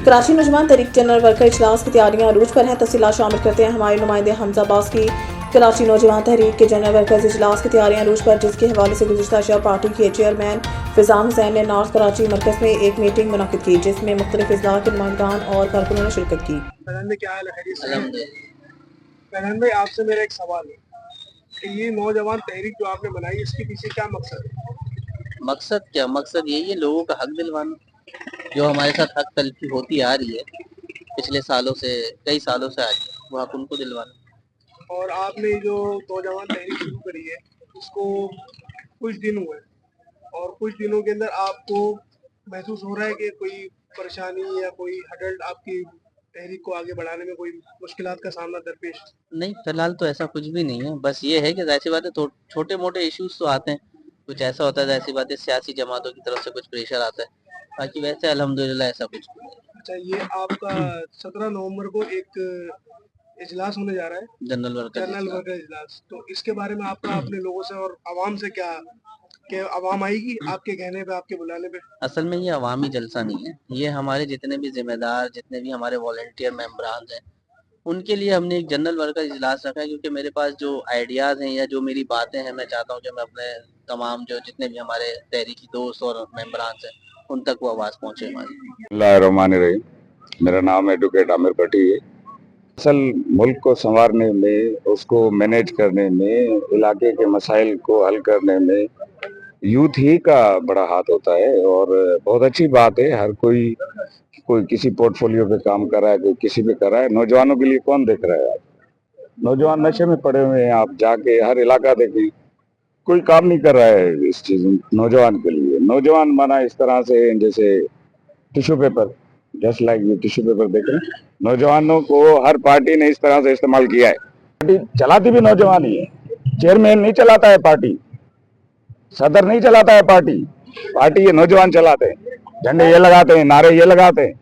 कराची नौजवान तहरीक general worker इजलास की तैयारियां अरूज पर हैं। तफसीलात शामिल करते हैं हमारे नुमाइंदे हमजा अब्बास की। कराची नौजवान तहरीक के जनरल वर्कर्स इजलास की तैयारियां अरूज पर, जिसके हवाले से गुज़िश्ता शब पार्टी के चेयरमैन फिजान हुसैन ने नॉर्थ कराची मरकज़ में एक मीटिंग मुनक्किद की, जिसमें मुख्तलिफ अज़ला के नुमाइंदान और कारकुनों ने शिरकत की। क्या हाल है? फैजान भाई, आपसे मेरा एक सवाल है कि ये नौजवान तहरीक जो आपने बनाई, इसके पीछे क्या मकसद है? मकसद यही है, लोगों का हक दिलवाना। जो हमारे साथ हक तलफी होती आ रही है पिछले सालों से, कई सालों से आ रही है, वो हक उनको दिलवाना। और आपने जो नौजवान तहरीक शुरू करी है, उसको कुछ दिन हुए और कुछ दिनों के अंदर आपको महसूस हो रहा है कि कोई परेशानी या कोई हडल आपकी तहरीक को आगे बढ़ाने में कोई मुश्किलात का सामना दरपेश? नहीं, फिलहाल तो ऐसा कुछ भी नहीं है। बस ये है कि जाहिर सी बात है, छोटे मोटे इश्यूज तो आते हैं। कुछ ऐसा होता है, जाहिर सी बात है, सियासी जमातों की तरफ से कुछ प्रेशर आता है। बाकी वैसे अल्हम्दुलिल्लाह ऐसा कुछ नहीं है। अच्छा, ये आपका 17 नवंबर को एक इजलास होने जा रहा है, जनरल वर्कर वर्कर इजलास, तो इसके बारे में आपका अपने लोगों से और आवाम से क्या, कि आवाम आएगी आपके कहने पे, आपके बुलाने पे? असल में ये अवामी जलसा नहीं है। ये हमारे जितने भी जिम्मेदार, जितने भी हमारे वॉलंटियर मेंबरान हैं, उनके लिए हमने एक जनरल वर्कर इजलास रखा है। क्योंकि मेरे पास जो आइडियाज़ हैं या जो मेरी बातें हैं, मैं चाहता हूँ कि मैं अपने तमाम जो जितने भी हमारे तहरीकी दोस्त और मेंबरान हैं, उन तक वो आवाज़ पहुँचे हमारी। बिस्मिल्लाहिर्रहमानिर्रहीम। मेरा नाम एडवोकेट आमिर भट्टी है। असल मुल्क को संवारने में, उसको मैनेज करने में, इलाके के मसाइल को हल करने में यूथ ही का बड़ा हाथ होता है। और बहुत अच्छी बात है, हर कोई कोई किसी पोर्टफोलियो पे काम कर रहा है, कोई किसी पे कर रहा है। नौजवानों के लिए कौन देख रहा है? नौजवान नशे में पड़े हुए हैं। आप जाके हर इलाका देखें, कोई काम नहीं कर रहा है इस चीज नौजवान के लिए। नौजवान माना इस तरह से जैसे टिश्यू पेपर, जस्ट लाइक ये टिश्यू पेपर देख रहे हैं। नौजवानों को हर पार्टी ने इस तरह से इस्तेमाल किया है। पार्टी चलाती भी नौजवान ही है। चेयरमैन नहीं चलाता है पार्टी, सदर नहीं चलाता है पार्टी, पार्टी ये नौजवान चलाते हैं। झंडे ये लगाते हैं, नारे ये लगाते हैं,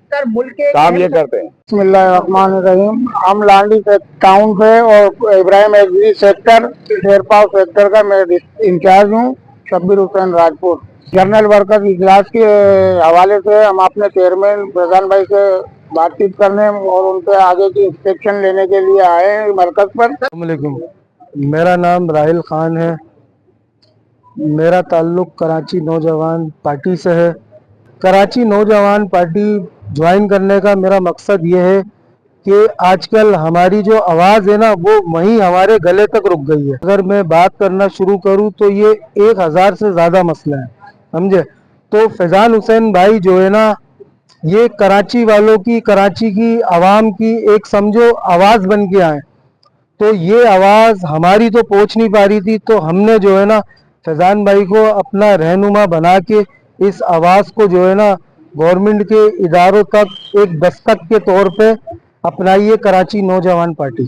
काम ये करते हैं। बिस्मिल्लाहिर्रहमानिर्रहीम। हम लांडी टाउन पे और Ibrahim agri sector, Sherpao sector का मैं इंचार्ज हूँ, शब्बीर हुसैन राजपूत। जनरल वर्कर इजलास के हवाले से हम अपने चेयरमैन प्रधान भाई से बातचीत करने और उनके आगे की इंस्पेक्शन लेने के लिए आए हैं मरकज पर। अस्सलाम वालेकुम, मेरा नाम राहिल खान है। मेरा ताल्लुक कराची नौजवान पार्टी से है। कराची नौजवान पार्टी ज्वाइन करने का मेरा मकसद ये है कि आजकल हमारी जो आवाज़ है ना, वो वहीं हमारे गले तक रुक गई है। अगर मैं बात करना शुरू करूँ तो ये 1000 से ज़्यादा मसला है, समझे। तो फैजान हुसैन भाई जो है ना, ये कराची वालों की, कराची की आवाम की एक समझो आवाज़ बन के आए। तो ये आवाज़ हमारी तो पहुंच नहीं पा रही थी, तो हमने जो है ना फैजान भाई को अपना रहनुमा बना के इस आवाज़ को जो है ना गवर्नमेंट के इदारों तक एक दस्तक के तौर पे अपनाई है कराची नौजवान पार्टी।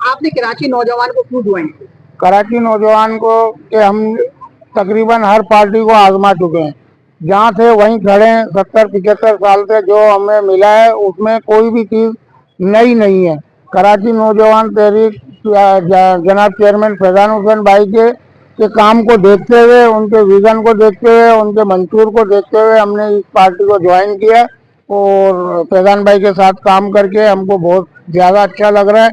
आपने कराची नौजवान को क्यों ज्वाइन किया? कराची नौजवान को कि हम तकरीबन हर पार्टी को आजमा चुके हैं, जहाँ थे वहीं खड़े हैं। 70-75 साल से जो हमें मिला है उसमें कोई भी चीज़ नई नहीं है। कराची नौजवान तहरीक जनाब चेयरमैन फैजान हुसैन भाई के काम को देखते हुए, उनके विजन को देखते हुए, उनके मंशूर को देखते हुए हमने इस पार्टी को ज्वाइन किया और फैजान भाई के साथ काम करके हमको बहुत ज़्यादा अच्छा लग रहा है।